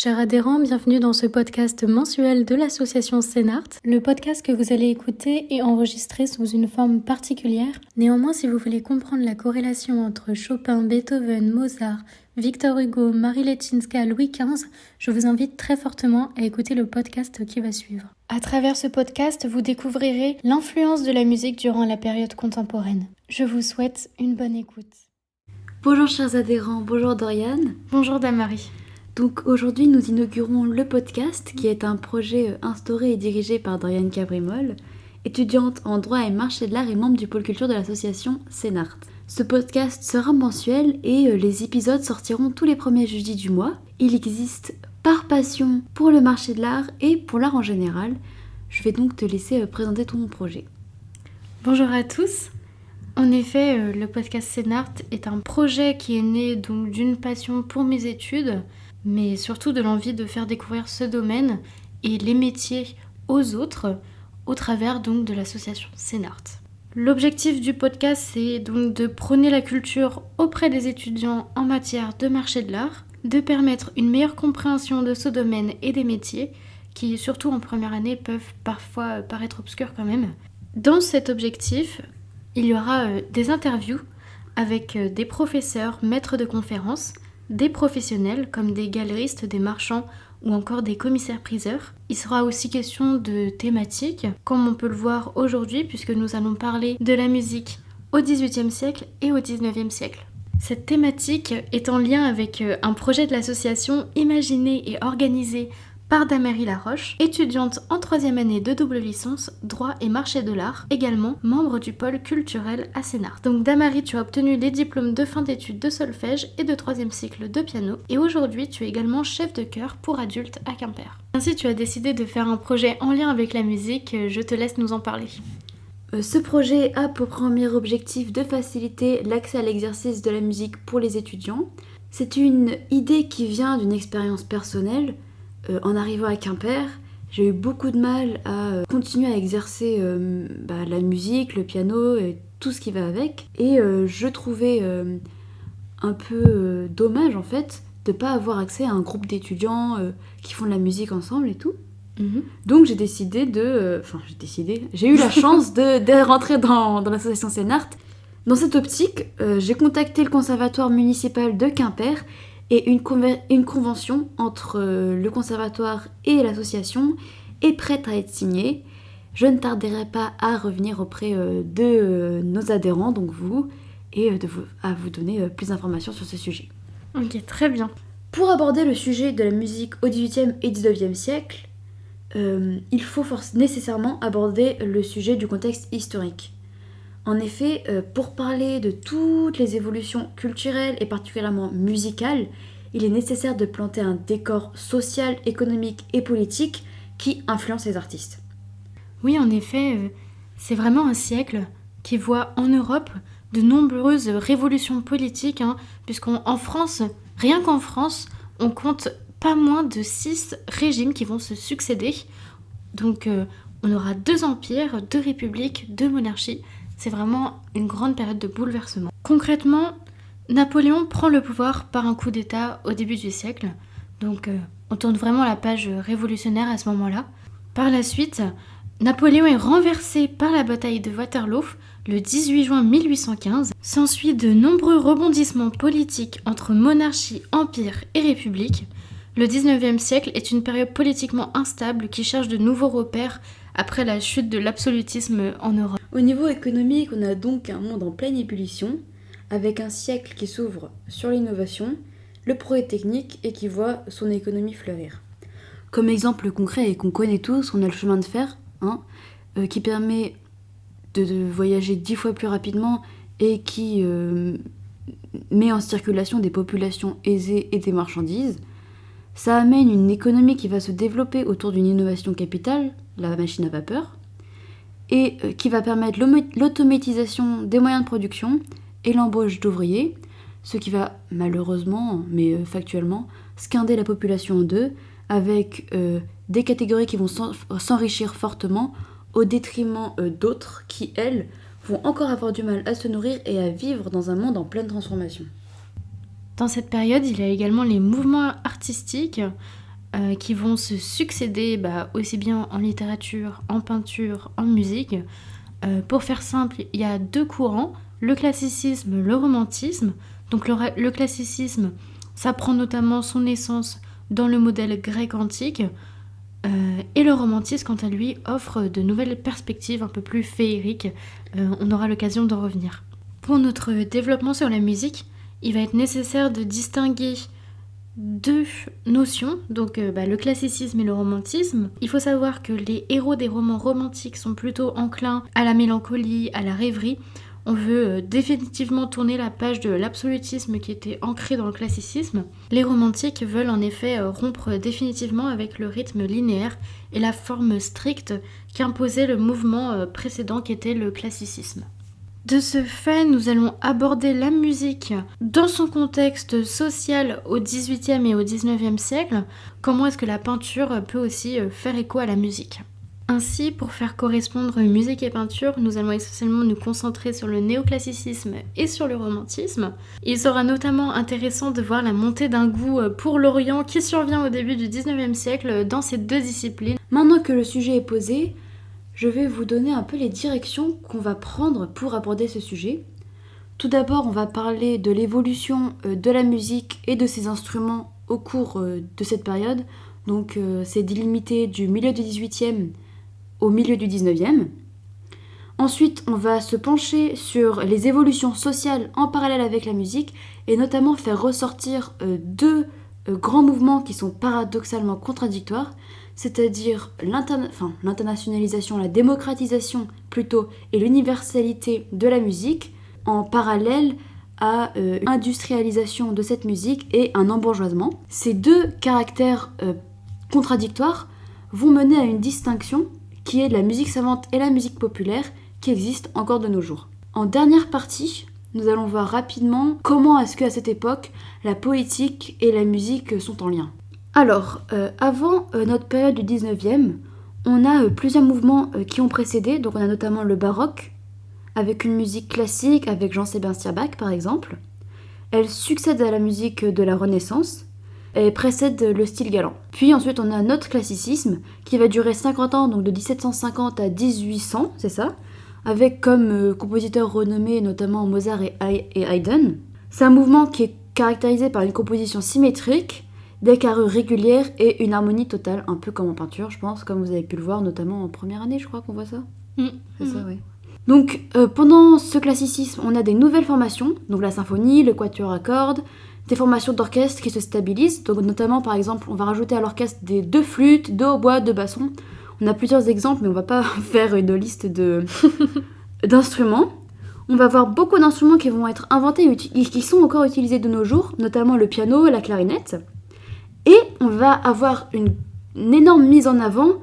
Chers adhérents, bienvenue dans ce podcast mensuel de l'association Sénart. Le podcast que vous allez écouter est enregistré sous une forme particulière. Néanmoins, si vous voulez comprendre la corrélation entre Chopin, Beethoven, Mozart, Victor Hugo, Marie Leczinska, Louis XV, je vous invite très fortement à écouter le podcast qui va suivre. À travers ce podcast, vous découvrirez l'influence de la musique durant la période contemporaine. Je vous souhaite une bonne écoute. Bonjour chers adhérents, bonjour Dorian. Bonjour Damary. Donc aujourd'hui nous inaugurons le podcast qui est un projet instauré et dirigé par Dorian Cabrimol, étudiante en droit et marché de l'art et membre du pôle culture de l'association Sénart. Ce podcast sera mensuel et les épisodes sortiront tous les premiers jeudis du mois. Il existe par passion pour le marché de l'art et pour l'art en général. Je vais donc te laisser présenter ton projet. Bonjour à tous. En effet, le podcast Sénart est un projet qui est né donc d'une passion pour mes études, mais surtout de l'envie de faire découvrir ce domaine et les métiers aux autres au travers donc de l'association Sénart. L'objectif du podcast, c'est donc de prôner la culture auprès des étudiants en matière de marché de l'art, de permettre une meilleure compréhension de ce domaine et des métiers qui, surtout en première année, peuvent parfois paraître obscurs quand même. Dans cet objectif, il y aura des interviews avec des professeurs, maîtres de conférences, des professionnels comme des galeristes, des marchands ou encore des commissaires-priseurs. Il sera aussi question de thématiques, comme on peut le voir aujourd'hui, puisque nous allons parler de la musique au XVIIIe siècle et au XIXe siècle. Cette thématique est en lien avec un projet de l'association imaginé et organisé par Damary Laroche, étudiante en 3e année de double licence, droit et marché de l'art, également membre du pôle culturel à Sénart. Donc Damary, tu as obtenu les diplômes de fin d'études de solfège et de 3e cycle de piano, et aujourd'hui tu es également chef de chœur pour adultes à Quimper. Ainsi tu as décidé de faire un projet en lien avec la musique, je te laisse nous en parler. Ce projet a pour premier objectif de faciliter l'accès à l'exercice de la musique pour les étudiants. C'est une idée qui vient d'une expérience personnelle. En arrivant à Quimper, j'ai eu beaucoup de mal à continuer à exercer la musique, le piano et tout ce qui va avec. Et je trouvais un peu dommage en fait de ne pas avoir accès à un groupe d'étudiants qui font de la musique ensemble et tout. Donc j'ai eu la chance de rentrer dans l'association Sénart. Dans cette optique, j'ai contacté le conservatoire municipal de Quimper et une convention entre le conservatoire et l'association est prête à être signée. Je ne tarderai pas à revenir auprès de nos adhérents, donc vous, et à vous donner plus d'informations sur ce sujet. Ok, très bien. Pour aborder le sujet de la musique au XVIIIe et XIXe siècle, il faut nécessairement aborder le sujet du contexte historique. En effet, pour parler de toutes les évolutions culturelles et particulièrement musicales, il est nécessaire de planter un décor social, économique et politique qui influence les artistes. Oui, en effet, c'est vraiment un siècle qui voit en Europe de nombreuses révolutions politiques, puisqu'en France, rien qu'en France, on compte pas moins de 6 régimes qui vont se succéder. Donc on aura 2 empires, 2 républiques, 2 monarchies. C'est vraiment une grande période de bouleversement. Concrètement, Napoléon prend le pouvoir par un coup d'État au début du siècle. Donc on tourne vraiment la page révolutionnaire à ce moment-là. Par la suite, Napoléon est renversé par la bataille de Waterloo le 18 juin 1815. S'ensuit de nombreux rebondissements politiques entre monarchie, empire et république. Le 19e siècle est une période politiquement instable qui cherche de nouveaux repères après la chute de l'absolutisme en Europe. Au niveau économique, on a donc un monde en pleine ébullition, avec un siècle qui s'ouvre sur l'innovation, le progrès technique et qui voit son économie fleurir. Comme exemple concret et qu'on connaît tous, on a le chemin de fer, qui permet de voyager 10 fois plus rapidement et qui met en circulation des populations aisées et des marchandises. Ça amène une économie qui va se développer autour d'une innovation capitale, la machine à vapeur, et qui va permettre l'automatisation des moyens de production et l'embauche d'ouvriers, ce qui va malheureusement, mais factuellement, scinder la population en deux, avec des catégories qui vont s'enrichir fortement au détriment d'autres qui, elles, vont encore avoir du mal à se nourrir et à vivre dans un monde en pleine transformation. Dans cette période, il y a également les mouvements artistiques qui vont se succéder aussi bien en littérature, en peinture, en musique. Pour faire simple, il y a 2 courants, le classicisme, le romantisme. Donc le classicisme, ça prend notamment son essence dans le modèle grec antique. Et le romantisme, quant à lui, offre de nouvelles perspectives un peu plus féeriques. On aura l'occasion d'en revenir. Pour notre développement sur la musique, il va être nécessaire de distinguer 2 notions, donc le classicisme et le romantisme. Il faut savoir que les héros des romans romantiques sont plutôt enclins à la mélancolie, à la rêverie. On veut définitivement tourner la page de l'absolutisme qui était ancré dans le classicisme. Les romantiques veulent en effet rompre définitivement avec le rythme linéaire et la forme stricte qu'imposait le mouvement précédent qui était le classicisme. De ce fait, nous allons aborder la musique dans son contexte social au XVIIIe et au XIXe siècle. Comment est-ce que la peinture peut aussi faire écho à la musique ? Ainsi, pour faire correspondre musique et peinture, nous allons essentiellement nous concentrer sur le néoclassicisme et sur le romantisme. Il sera notamment intéressant de voir la montée d'un goût pour l'Orient qui survient au début du XIXe siècle dans ces 2 disciplines. Maintenant que le sujet est posé, je vais vous donner un peu les directions qu'on va prendre pour aborder ce sujet. Tout d'abord, on va parler de l'évolution de la musique et de ses instruments au cours de cette période. Donc c'est délimité du milieu du XVIIIe au milieu du XIXe. Ensuite, on va se pencher sur les évolutions sociales en parallèle avec la musique et notamment faire ressortir 2 grands mouvements qui sont paradoxalement contradictoires, c'est-à-dire l'internationalisation, la démocratisation plutôt et l'universalité de la musique en parallèle à l'industrialisation de cette musique et un embourgeoisement. Ces 2 caractères contradictoires vont mener à une distinction qui est de la musique savante et la musique populaire qui existe encore de nos jours. En dernière partie, nous allons voir rapidement comment est-ce qu'à cette époque, la poétique et la musique sont en lien. Alors, avant notre période du 19e, on a plusieurs mouvements qui ont précédé, donc on a notamment le baroque, avec une musique classique, avec Jean-Sébastien Bach par exemple. Elle succède à la musique de la Renaissance, et précède le style galant. Puis ensuite on a notre classicisme qui va durer 50 ans, donc de 1750 à 1800, c'est ça, avec comme compositeurs renommés notamment Mozart et Haydn. C'est un mouvement qui est caractérisé par une composition symétrique, des carrures régulières et une harmonie totale, un peu comme en peinture je pense, comme vous avez pu le voir notamment en première année je crois qu'on voit ça. C'est ça, oui. Donc pendant ce classicisme on a des nouvelles formations, donc la symphonie, le quatuor à cordes, des formations d'orchestre qui se stabilisent, donc notamment par exemple on va rajouter à l'orchestre des 2 flûtes, 2 hautbois, 2 bassons. On a plusieurs exemples mais on va pas faire une liste d'instruments. On va avoir beaucoup d'instruments qui vont être inventés et qui sont encore utilisés de nos jours, notamment le piano et la clarinette. Et on va avoir une énorme mise en avant,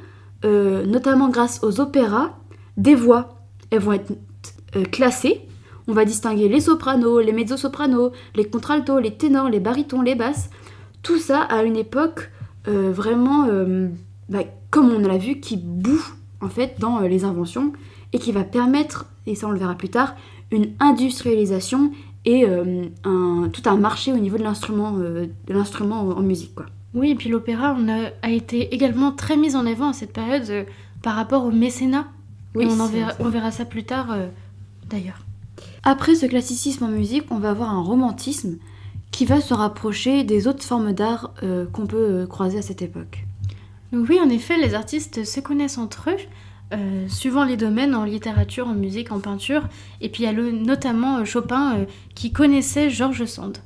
notamment grâce aux opéras, des voix. Elles vont être classées. On va distinguer les sopranos, les mezzo-sopranos, les contraltos, les ténors, les barytons, les basses. Tout ça à une époque vraiment, comme on l'a vu, qui bouffe en fait dans les inventions et qui va permettre, et ça on le verra plus tard, une industrialisation et tout un marché au niveau de l'instrument en musique, quoi. Oui, et puis l'opéra a été également très mis en avant à cette période par rapport au mécénat. Oui, et on verra ça plus tard d'ailleurs. Après ce classicisme en musique, on va avoir un romantisme qui va se rapprocher des autres formes d'art qu'on peut croiser à cette époque. Donc oui, en effet, les artistes se connaissent entre eux, suivant les domaines, en littérature, en musique, en peinture. Et puis il y a notamment Chopin qui connaissait George Sand.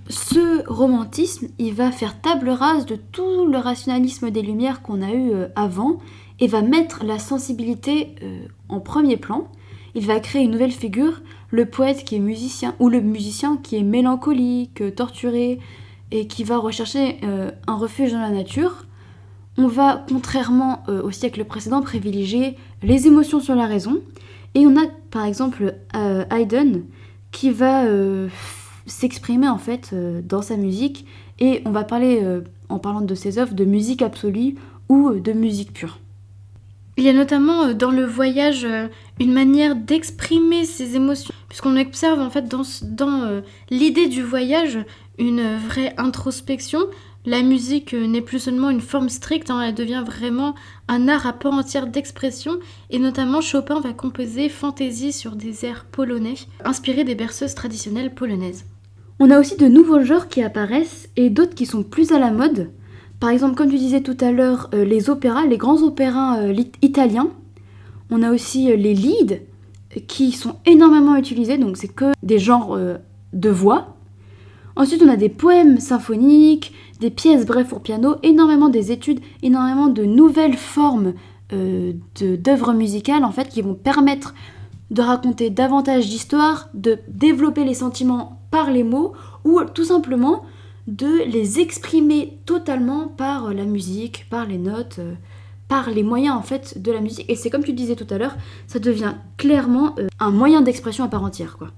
Ce romantisme, il va faire table rase de tout le rationalisme des Lumières qu'on a eu avant et va mettre la sensibilité en premier plan. Il va créer une nouvelle figure, le poète qui est musicien, ou le musicien qui est mélancolique, torturé, et qui va rechercher un refuge dans la nature. On va, contrairement au siècle précédent, privilégier les émotions sur la raison. Et on a, par exemple, Haydn, qui va s'exprimer, en fait, dans sa musique. Et on va parler, en parlant de ses œuvres, de musique absolue ou de musique pure. Il y a notamment dans le voyage une manière d'exprimer ses émotions, puisqu'on observe en fait dans l'idée du voyage une vraie introspection, La musique n'est plus seulement une forme stricte, elle devient vraiment un art à part entière d'expression, et notamment Chopin va composer Fantaisie sur des airs polonais, inspirés des berceuses traditionnelles polonaises. On a aussi de nouveaux genres qui apparaissent et d'autres qui sont plus à la mode. Par exemple, comme tu disais tout à l'heure, les opéras, les grands opéras italiens. On a aussi les lieds qui sont énormément utilisés, donc c'est que des genres de voix. Ensuite, on a des poèmes symphoniques, des pièces brèves pour piano, énormément des études, énormément de nouvelles formes d'œuvres musicales en fait qui vont permettre de raconter davantage d'histoires, de développer les sentiments par les mots ou tout simplement de les exprimer totalement par la musique, par les notes, par les moyens en fait de la musique. Et c'est comme tu disais tout à l'heure, ça devient clairement un moyen d'expression à part entière, quoi.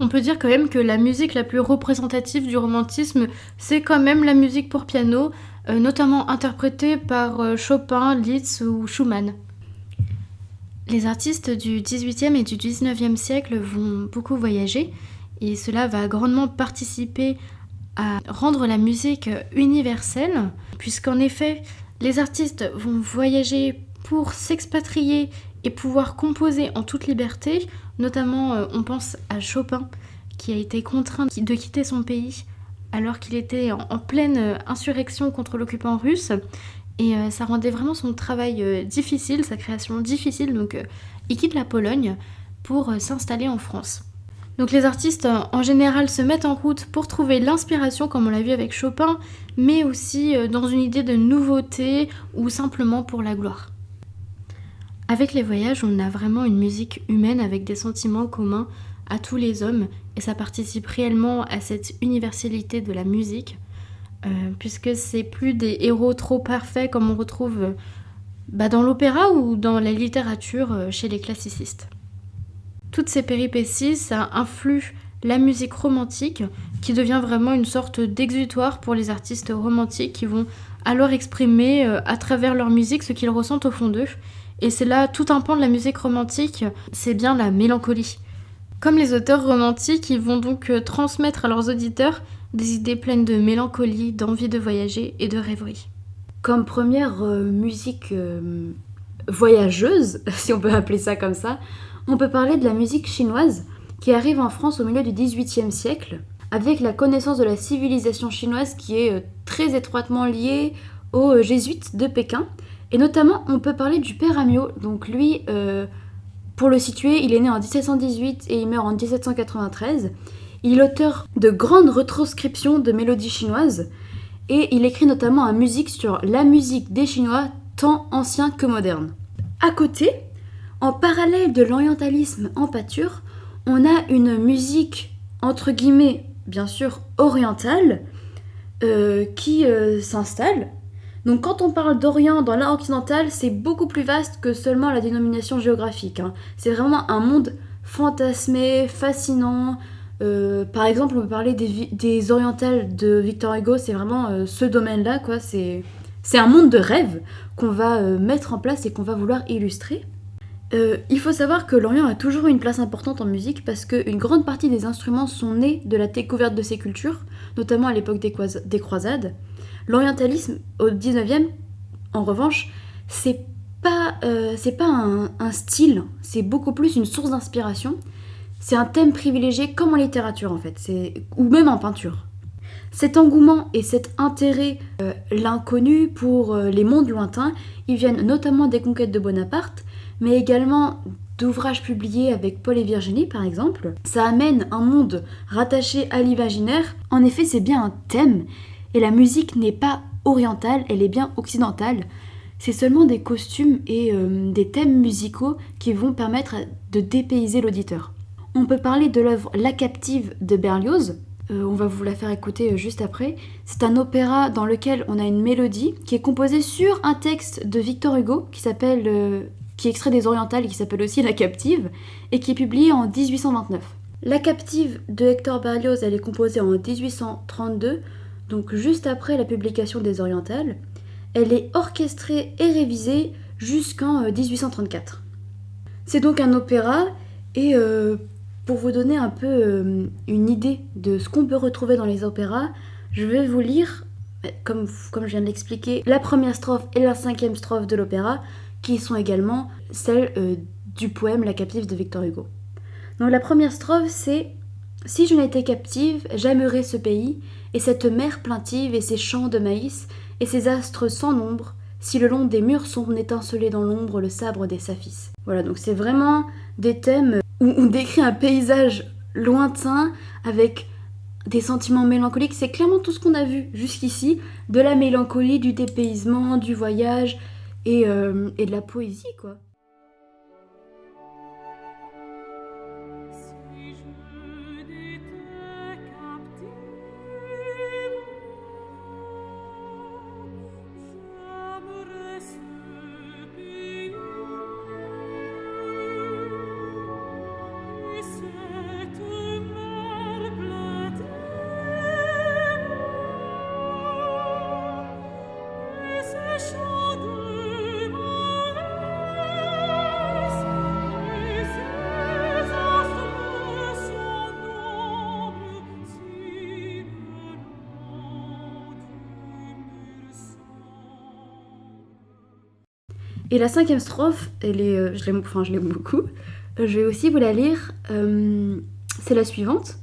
On peut dire quand même que la musique la plus représentative du romantisme, c'est quand même la musique pour piano, notamment interprétée par Chopin, Liszt ou Schumann. Les artistes du XVIIIe et du XIXe siècle vont beaucoup voyager et cela va grandement participer à rendre la musique universelle, puisqu'en effet, les artistes vont voyager pour s'expatrier et pouvoir composer en toute liberté. Notamment, on pense à Chopin, qui a été contraint de quitter son pays alors qu'il était en pleine insurrection contre l'occupant russe. Et ça rendait vraiment son travail difficile, sa création difficile. Donc, il quitte la Pologne pour s'installer en France. Donc les artistes en général se mettent en route pour trouver l'inspiration, comme on l'a vu avec Chopin, mais aussi dans une idée de nouveauté ou simplement pour la gloire. Avec les voyages, on a vraiment une musique humaine avec des sentiments communs à tous les hommes et ça participe réellement à cette universalité de la musique, puisque c'est plus des héros trop parfaits comme on retrouve dans l'opéra ou dans la littérature chez les classicistes. Toutes ces péripéties, ça influe la musique romantique qui devient vraiment une sorte d'exutoire pour les artistes romantiques qui vont alors exprimer à travers leur musique ce qu'ils ressentent au fond d'eux. Et c'est là tout un pan de la musique romantique, c'est bien la mélancolie. Comme les auteurs romantiques, ils vont donc transmettre à leurs auditeurs des idées pleines de mélancolie, d'envie de voyager et de rêverie. Comme première musique voyageuse, si on peut appeler ça comme ça, on peut parler de la musique chinoise qui arrive en France au milieu du XVIIIe siècle, avec la connaissance de la civilisation chinoise qui est très étroitement liée aux jésuites de Pékin. Et notamment, on peut parler du père Amyot. Donc lui, pour le situer, il est né en 1718 et il meurt en 1793. Il est l'auteur de grandes retranscriptions de mélodies chinoises et il écrit notamment une musique sur la musique des Chinois, tant anciens que modernes. À côté, en parallèle de l'orientalisme en pâture, on a une musique, entre guillemets, bien sûr, orientale, qui s'installe. Donc quand on parle d'Orient dans l'art occidental, c'est beaucoup plus vaste que seulement la dénomination géographique. C'est vraiment un monde fantasmé, fascinant. Par exemple, on peut parler des orientales de Victor Hugo, c'est vraiment ce domaine-là, quoi. C'est un monde de rêve qu'on va mettre en place et qu'on va vouloir illustrer. Il faut savoir que l'Orient a toujours eu une place importante en musique parce qu'une grande partie des instruments sont nés de la découverte de ces cultures, notamment à l'époque des croisades. L'orientalisme au 19e, en revanche, c'est pas un style, c'est beaucoup plus une source d'inspiration. C'est un thème privilégié comme en littérature en fait, ou même en peinture. Cet engouement et cet intérêt, l'inconnu pour les mondes lointains, ils viennent notamment des conquêtes de Bonaparte, mais également d'ouvrages publiés avec Paul et Virginie par exemple. Ça amène un monde rattaché à l'imaginaire. En effet, c'est bien un thème, et la musique n'est pas orientale, elle est bien occidentale. C'est seulement des costumes et des thèmes musicaux qui vont permettre de dépayser l'auditeur. On peut parler de l'œuvre La Captive de Berlioz. On va vous la faire écouter juste après. C'est un opéra dans lequel on a une mélodie qui est composée sur un texte de Victor Hugo qui est extrait des Orientales et qui s'appelle aussi La Captive et qui est publié en 1829. La Captive de Hector Berlioz, elle est composée en 1832, donc juste après la publication des Orientales. Elle est orchestrée et révisée jusqu'en 1834. C'est donc un opéra et pour vous donner un peu une idée de ce qu'on peut retrouver dans les opéras, je vais vous lire comme je viens de l'expliquer, la première strophe et la cinquième strophe de l'opéra, qui sont également celles du poème La captive de Victor Hugo. Donc la première strophe, c'est « Si je n'étais captive, j'aimerais ce pays, et cette mer plaintive, et ces champs de maïs, et ces astres sans nombre, si le long des murs sombres n'étincelait dans l'ombre le sabre des saphis. » Voilà, donc c'est vraiment des thèmes où on décrit un paysage lointain avec des sentiments mélancoliques. C'est clairement tout ce qu'on a vu jusqu'ici, de la mélancolie, du dépaysement, du voyage et de la poésie, quoi. Et la cinquième strophe, je l'aime beaucoup. Je vais aussi vous la lire. C'est la suivante.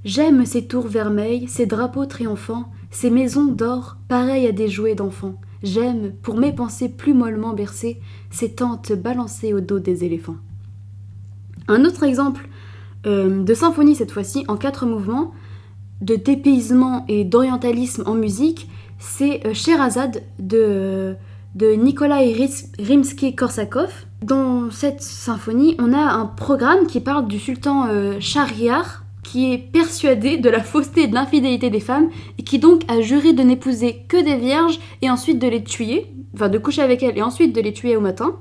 J'aime ces tours vermeilles, ces drapeaux triomphants, ces maisons d'or pareilles à des jouets d'enfants. J'aime, pour mes pensées plus mollement bercées, ces tentes balancées au dos des éléphants. Un autre exemple de symphonie cette fois-ci, en 4 mouvements, de dépaysement et d'orientalisme en musique, c'est Scheherazade de Nikolai Rimsky-Korsakov. Dans cette symphonie, on a un programme qui parle du sultan Shahryar, qui est persuadé de la fausseté et de l'infidélité des femmes, et qui donc a juré de n'épouser que des vierges, et ensuite de les tuer, enfin de coucher avec elles, et ensuite de les tuer au matin.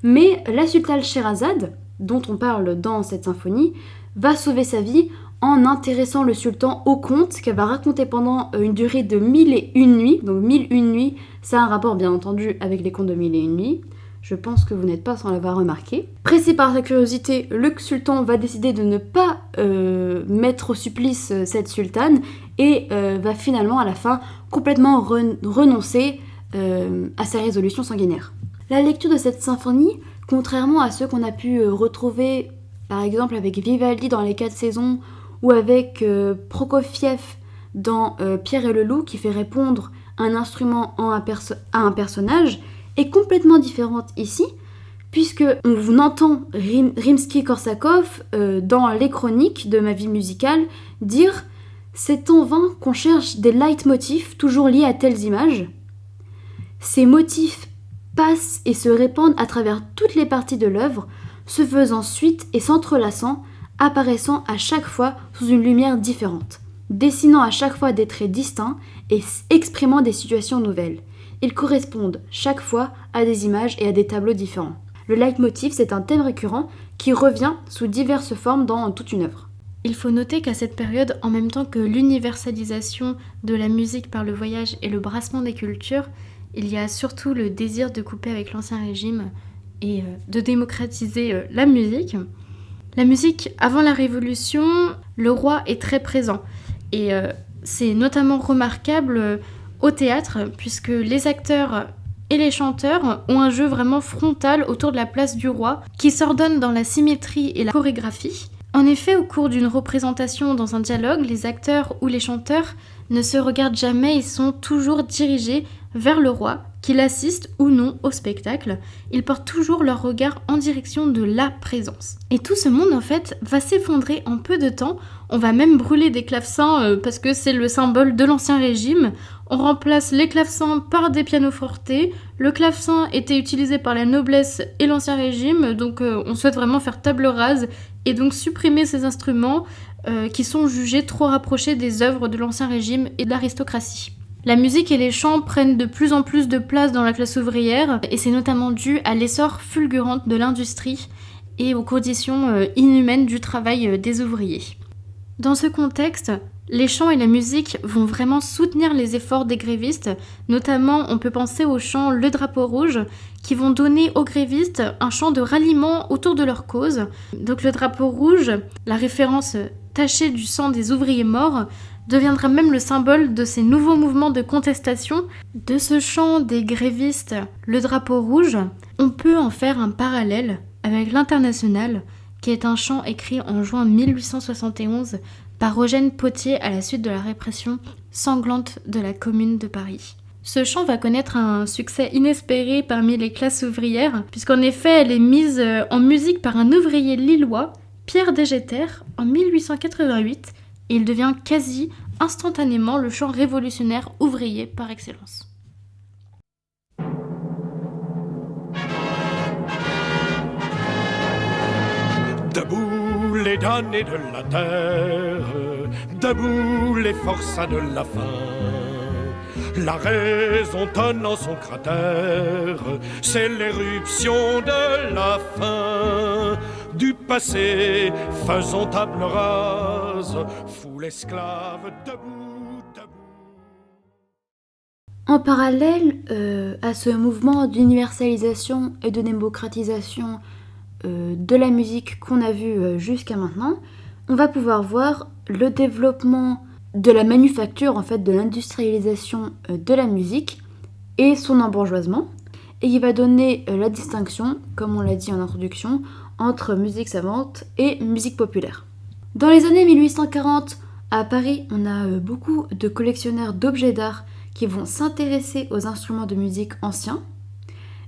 Mais la sultane Scheherazade, dont on parle dans cette symphonie, va sauver sa vie en intéressant le sultan au conte qu'elle va raconter pendant une durée de 1001 nuits. Donc 1001 nuits, ça a un rapport bien entendu avec les contes de 1001 nuits. Je pense que vous n'êtes pas sans l'avoir remarqué. Pressé par sa curiosité, le sultan va décider de ne pas mettre au supplice cette sultane et va finalement à la fin complètement renoncer à sa résolution sanguinaire. La lecture de cette symphonie, contrairement à ceux qu'on a pu retrouver par exemple avec Vivaldi dans Les 4 saisons ou avec Prokofiev dans Pierre et le loup qui fait répondre un instrument à un personnage, est complètement différente ici, puisque on entend Rimsky-Korsakov dans les chroniques de ma vie musicale dire « C'est en vain qu'on cherche des leitmotifs toujours liés à telles images. Ces motifs passent et se répandent à travers toutes les parties de l'œuvre, se faisant suite et s'entrelaçant, apparaissant à chaque fois sous une lumière différente, dessinant à chaque fois des traits distincts et exprimant des situations nouvelles. Ils correspondent chaque fois à des images et à des tableaux différents. Le leitmotiv, c'est un thème récurrent qui revient sous diverses formes dans toute une œuvre. » Il faut noter qu'à cette période, en même temps que l'universalisation de la musique par le voyage et le brassement des cultures, il y a surtout le désir de couper avec l'Ancien Régime et de démocratiser la musique. La musique, avant la Révolution, le roi est très présent. Et c'est notamment remarquable au théâtre, puisque les acteurs et les chanteurs ont un jeu vraiment frontal autour de la place du roi, qui s'ordonne dans la symétrie et la chorégraphie. En effet, au cours d'une représentation dans un dialogue, les acteurs ou les chanteurs ne se regardent jamais, ils sont toujours dirigés vers le roi, qu'ils assistent ou non au spectacle. Ils portent toujours leur regard en direction de la présence. Et tout ce monde, en fait, va s'effondrer en peu de temps. On va même brûler des clavecins parce que c'est le symbole de l'Ancien Régime. On remplace les clavecins par des pianofortés. Le clavecin était utilisé par la noblesse et l'Ancien Régime, donc on souhaite vraiment faire table rase et donc supprimer ces instruments qui sont jugés trop rapprochés des œuvres de l'Ancien Régime et de l'aristocratie. La musique et les chants prennent de plus en plus de place dans la classe ouvrière et c'est notamment dû à l'essor fulgurant de l'industrie et aux conditions inhumaines du travail des ouvriers. Dans ce contexte, les chants et la musique vont vraiment soutenir les efforts des grévistes, notamment on peut penser au chant Le Drapeau Rouge, qui vont donner aux grévistes un chant de ralliement autour de leur cause. Donc le Drapeau Rouge, la référence tachée du sang des ouvriers morts, deviendra même le symbole de ces nouveaux mouvements de contestation. De ce chant des grévistes, le drapeau rouge, on peut en faire un parallèle avec l'Internationale, qui est un chant écrit en juin 1871 par Eugène Pottier à la suite de la répression sanglante de la Commune de Paris. Ce chant va connaître un succès inespéré parmi les classes ouvrières, puisqu'en effet elle est mise en musique par un ouvrier lillois, Pierre Degeter, en 1888, et il devient quasi instantanément le chant révolutionnaire ouvrier par excellence. Debout les damnés de la terre, debout les forçats de la faim. La raison tonne en son cratère, c'est l'éruption de la fin. Du passé, faisons table rase, foule esclave, debout, debout. En parallèle à ce mouvement d'universalisation et de démocratisation de la musique qu'on a vu jusqu'à maintenant, on va pouvoir voir le développement de la manufacture, en fait, de l'industrialisation de la musique et son embourgeoisement, et il va donner la distinction, comme on l'a dit en introduction, entre musique savante et musique populaire. Dans les années 1840, à Paris, on a beaucoup de collectionneurs d'objets d'art qui vont s'intéresser aux instruments de musique anciens.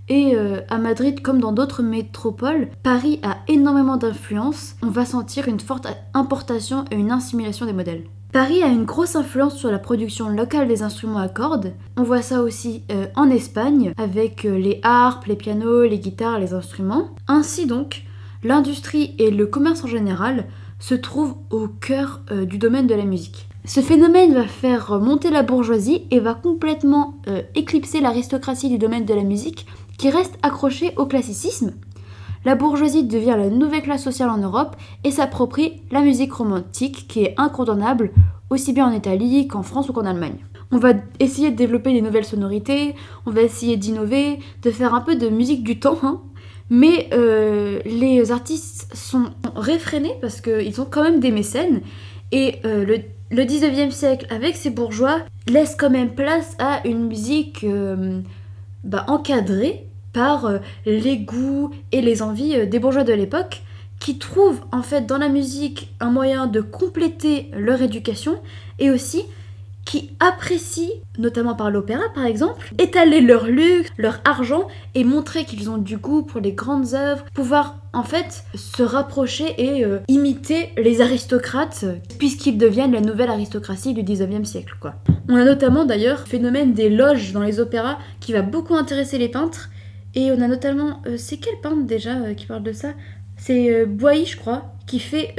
Et à Madrid, comme dans d'autres métropoles, Paris a énormément d'influence. On va sentir une forte importation et une assimilation des modèles. Paris a une grosse influence sur la production locale des instruments à cordes. On voit ça aussi en Espagne, avec les harpes, les pianos, les guitares, les instruments. Ainsi donc, l'industrie et le commerce en général se trouvent au cœur du domaine de la musique. Ce phénomène va faire monter la bourgeoisie et va complètement éclipser l'aristocratie du domaine de la musique, qui reste accrochée au classicisme. La bourgeoisie devient la nouvelle classe sociale en Europe et s'approprie la musique romantique qui est incontournable aussi bien en Italie qu'en France ou qu'en Allemagne. On va essayer de développer des nouvelles sonorités, on va essayer d'innover, de faire un peu de musique du temps, mais les artistes sont réfrénés parce qu'ils ont quand même des mécènes et le 19e siècle avec ses bourgeois laisse quand même place à une musique encadrée par les goûts et les envies des bourgeois de l'époque qui trouvent en fait dans la musique un moyen de compléter leur éducation et aussi qui apprécient, notamment par l'opéra par exemple, étaler leur luxe, leur argent et montrer qu'ils ont du goût pour les grandes œuvres, pouvoir en fait se rapprocher et imiter les aristocrates puisqu'ils deviennent la nouvelle aristocratie du 19e siècle quoi. On a notamment d'ailleurs le phénomène des loges dans les opéras qui va beaucoup intéresser les peintres. Et on a notamment, c'est quel peintre déjà qui parle de ça ? C'est Boilly, je crois, qui fait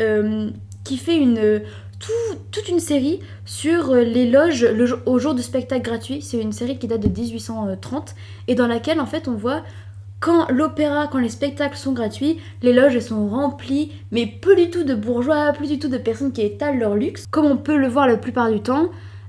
toute une série sur les loges au jour du spectacle gratuit. C'est une série qui date de 1830 et dans laquelle en fait on voit quand les spectacles sont gratuits, les loges elles sont remplies, mais plus du tout de bourgeois, plus du tout de personnes qui étalent leur luxe, comme on peut le voir la plupart du temps,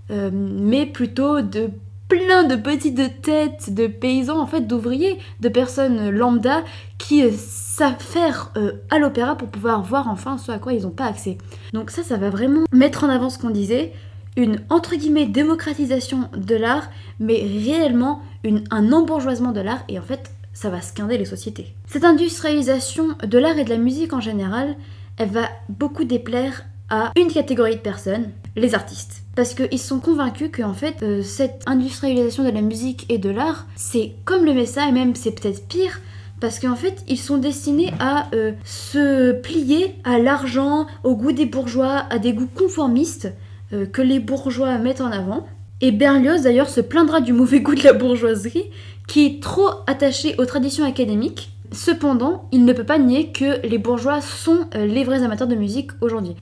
mais plutôt de plein de petites têtes de paysans, en fait d'ouvriers, de personnes lambda qui savent faire à l'opéra pour pouvoir voir enfin ce à quoi ils n'ont pas accès. Donc ça va vraiment mettre en avant ce qu'on disait, une entre guillemets démocratisation de l'art, mais réellement un embourgeoisement de l'art et en fait ça va scinder les sociétés. Cette industrialisation de l'art et de la musique en général, elle va beaucoup déplaire à une catégorie de personnes, les artistes. Parce qu'ils sont convaincus que en fait, cette industrialisation de la musique et de l'art, c'est comme le Messa et même c'est peut-être pire, parce qu'en fait, ils sont destinés à se plier à l'argent, au goût des bourgeois, à des goûts conformistes que les bourgeois mettent en avant. Et Berlioz d'ailleurs se plaindra du mauvais goût de la bourgeoisie, qui est trop attachée aux traditions académiques. Cependant, il ne peut pas nier que les bourgeois sont les vrais amateurs de musique aujourd'hui.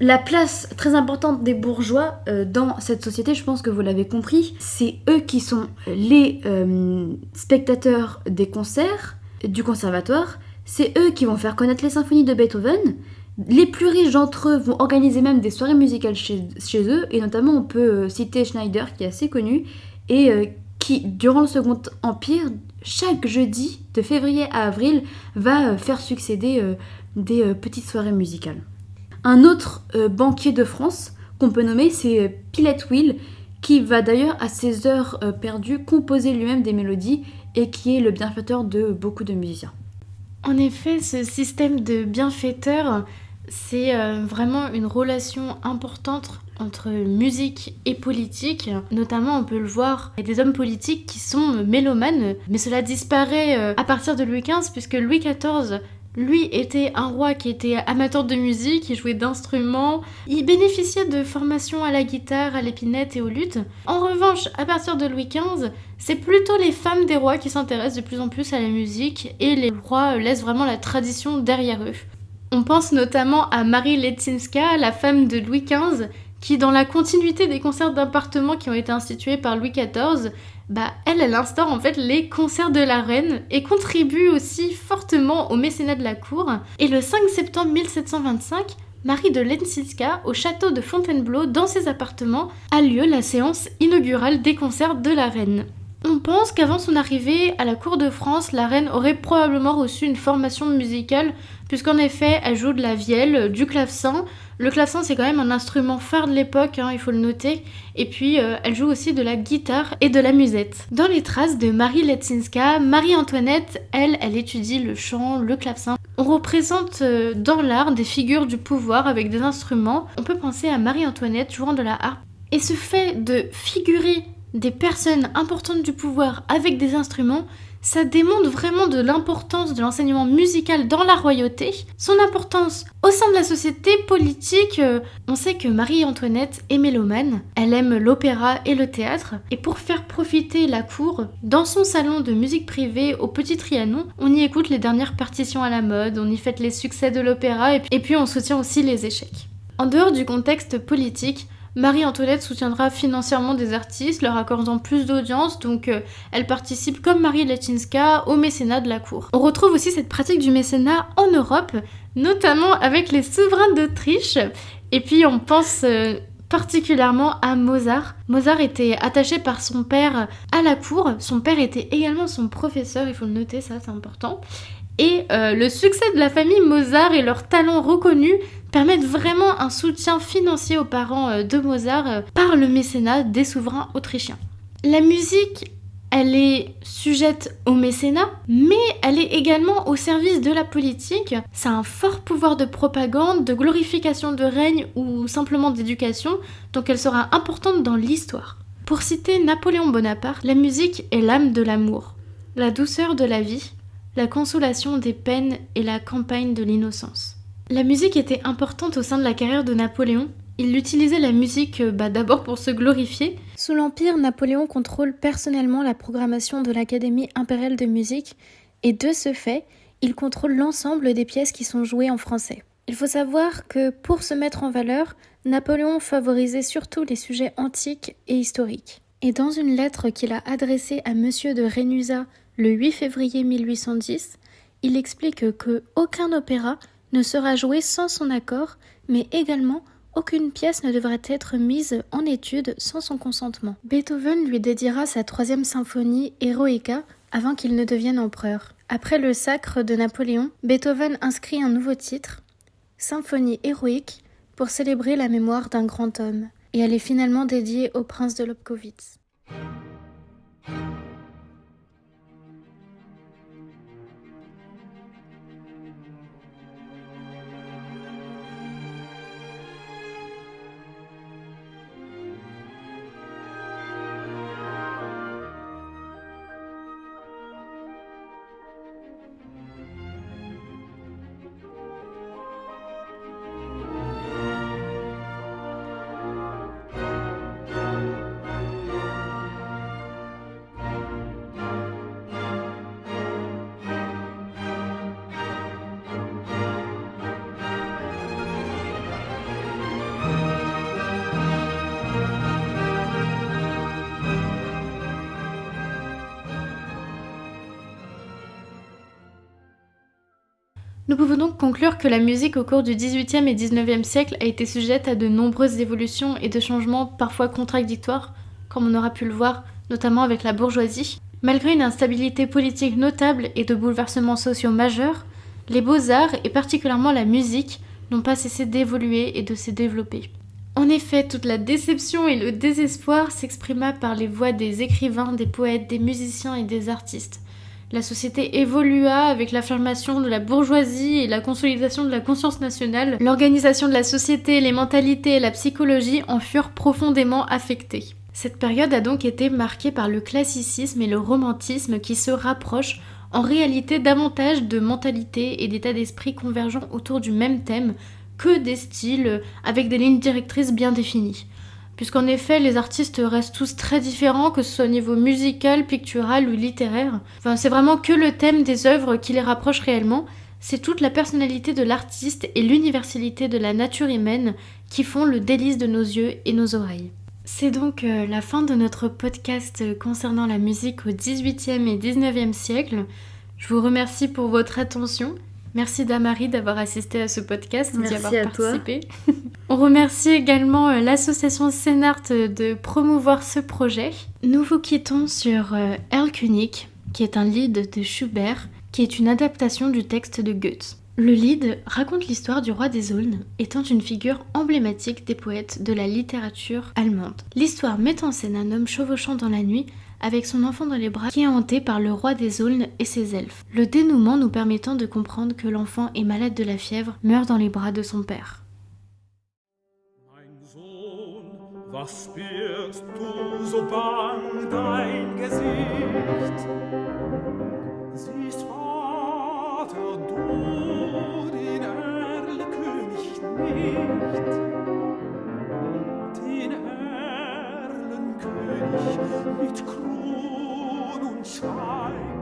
La place très importante des bourgeois dans cette société, je pense que vous l'avez compris, c'est eux qui sont les spectateurs des concerts, du conservatoire, c'est eux qui vont faire connaître les symphonies de Beethoven, les plus riches d'entre eux vont organiser même des soirées musicales chez eux, et notamment on peut citer Schneider qui est assez connu, et qui durant le Second Empire, chaque jeudi de février à avril, va faire succéder des petites soirées musicales. Un autre banquier de France, qu'on peut nommer, c'est Pilot Will, qui va d'ailleurs à ses heures perdues composer lui-même des mélodies et qui est le bienfaiteur de beaucoup de musiciens. En effet, ce système de bienfaiteur, c'est vraiment une relation importante entre musique et politique. Notamment, on peut le voir, il y a des hommes politiques qui sont mélomanes, mais cela disparaît à partir de Louis XV, puisque Louis XIV, lui, était un roi qui était amateur de musique, il jouait d'instruments, il bénéficiait de formations à la guitare, à l'épinette et au luth. En revanche, à partir de Louis XV, c'est plutôt les femmes des rois qui s'intéressent de plus en plus à la musique, et les rois laissent vraiment la tradition derrière eux. On pense notamment à Marie Leczinska, la femme de Louis XV, qui, dans la continuité des concerts d'appartements qui ont été institués par Louis XIV, elle instaure en fait les concerts de la reine et contribue aussi fortement au mécénat de la cour. Et le 5 septembre 1725, Marie de Leczinska, au château de Fontainebleau, dans ses appartements, a lieu la séance inaugurale des concerts de la reine. On pense qu'avant son arrivée à la cour de France, la reine aurait probablement reçu une formation musicale, puisqu'en effet, elle joue de la vielle, du clavecin. Le clavecin, c'est quand même un instrument phare de l'époque, il faut le noter. Et puis, elle joue aussi de la guitare et de la musette. Dans les traces de Marie Leczinska, Marie-Antoinette, elle étudie le chant, le clavecin. On représente dans l'art des figures du pouvoir avec des instruments. On peut penser à Marie-Antoinette jouant de la harpe. Et ce fait de figurer des personnes importantes du pouvoir avec des instruments, ça démontre vraiment de l'importance de l'enseignement musical dans la royauté, son importance au sein de la société politique. On sait que Marie-Antoinette est mélomane, elle aime l'opéra et le théâtre, et pour faire profiter la cour, dans son salon de musique privée au Petit Trianon, on y écoute les dernières partitions à la mode, on y fête les succès de l'opéra, et puis on soutient aussi les échecs. En dehors du contexte politique, Marie-Antoinette soutiendra financièrement des artistes, leur accordant plus d'audience, donc elle participe comme Marie Leczinska au mécénat de la cour. On retrouve aussi cette pratique du mécénat en Europe, notamment avec les souverains d'Autriche, et puis on pense particulièrement à Mozart. Mozart était attaché par son père à la cour, son père était également son professeur, il faut le noter, ça c'est important. Et le succès de la famille Mozart et leurs talents reconnus permettent vraiment un soutien financier aux parents de Mozart par le mécénat des souverains autrichiens. La musique, elle est sujette au mécénat, mais elle est également au service de la politique. Ça a un fort pouvoir de propagande, de glorification de règne ou simplement d'éducation, donc elle sera importante dans l'histoire. Pour citer Napoléon Bonaparte, la musique est l'âme de l'amour, la douceur de la vie, la consolation des peines et la campagne de l'innocence. La musique était importante au sein de la carrière de Napoléon. Il utilisait la musique d'abord pour se glorifier. Sous l'Empire, Napoléon contrôle personnellement la programmation de l'Académie impériale de musique et de ce fait, il contrôle l'ensemble des pièces qui sont jouées en français. Il faut savoir que pour se mettre en valeur, Napoléon favorisait surtout les sujets antiques et historiques. Et dans une lettre qu'il a adressée à Monsieur de Rémusat le 8 février 1810, il explique que aucun opéra ne sera joué sans son accord, mais également aucune pièce ne devrait être mise en étude sans son consentement. Beethoven lui dédiera sa 3e symphonie Eroica avant qu'il ne devienne empereur. Après le sacre de Napoléon, Beethoven inscrit un nouveau titre, Symphonie héroïque, pour célébrer la mémoire d'un grand homme, et elle est finalement dédiée au prince de Lobkowitz. Nous pouvons donc conclure que la musique au cours du XVIIIe et XIXe siècle a été sujette à de nombreuses évolutions et de changements parfois contradictoires, comme on aura pu le voir notamment avec la bourgeoisie. Malgré une instabilité politique notable et de bouleversements sociaux majeurs, les beaux-arts et particulièrement la musique n'ont pas cessé d'évoluer et de se développer. En effet, toute la déception et le désespoir s'exprima par les voix des écrivains, des poètes, des musiciens et des artistes. La société évolua avec l'affirmation de la bourgeoisie et la consolidation de la conscience nationale. L'organisation de la société, les mentalités et la psychologie en furent profondément affectées. Cette période a donc été marquée par le classicisme et le romantisme qui se rapprochent en réalité davantage de mentalités et d'états d'esprit convergents autour du même thème que des styles avec des lignes directrices bien définies. Puisqu'en effet, les artistes restent tous très différents, que ce soit au niveau musical, pictural ou littéraire. Enfin, c'est vraiment que le thème des œuvres qui les rapproche réellement. C'est toute la personnalité de l'artiste et l'universalité de la nature humaine qui font le délice de nos yeux et nos oreilles. C'est donc la fin de notre podcast concernant la musique au XVIIIe et XIXe siècle. Je vous remercie pour votre attention. Merci Damari d'avoir assisté à ce podcast et d'y avoir participé. On remercie également l'association Scénart de promouvoir ce projet. Nous vous quittons sur Erlkönig, qui est un lied de Schubert, qui est une adaptation du texte de Goethe. Le lied raconte l'histoire du roi des Aulnes, étant une figure emblématique des poètes de la littérature allemande. L'histoire met en scène un homme chevauchant dans la nuit avec son enfant dans les bras qui est hanté par le roi des Aulnes et ses elfes. Le dénouement nous permettant de comprendre que l'enfant est malade de la fièvre, meurt dans les bras de son père. Mein Sohn, was birgst du so bang dein Gesicht? Siehst Vater, du den Erlkönig nicht? Den Erlenkönig mit Kron und Schein.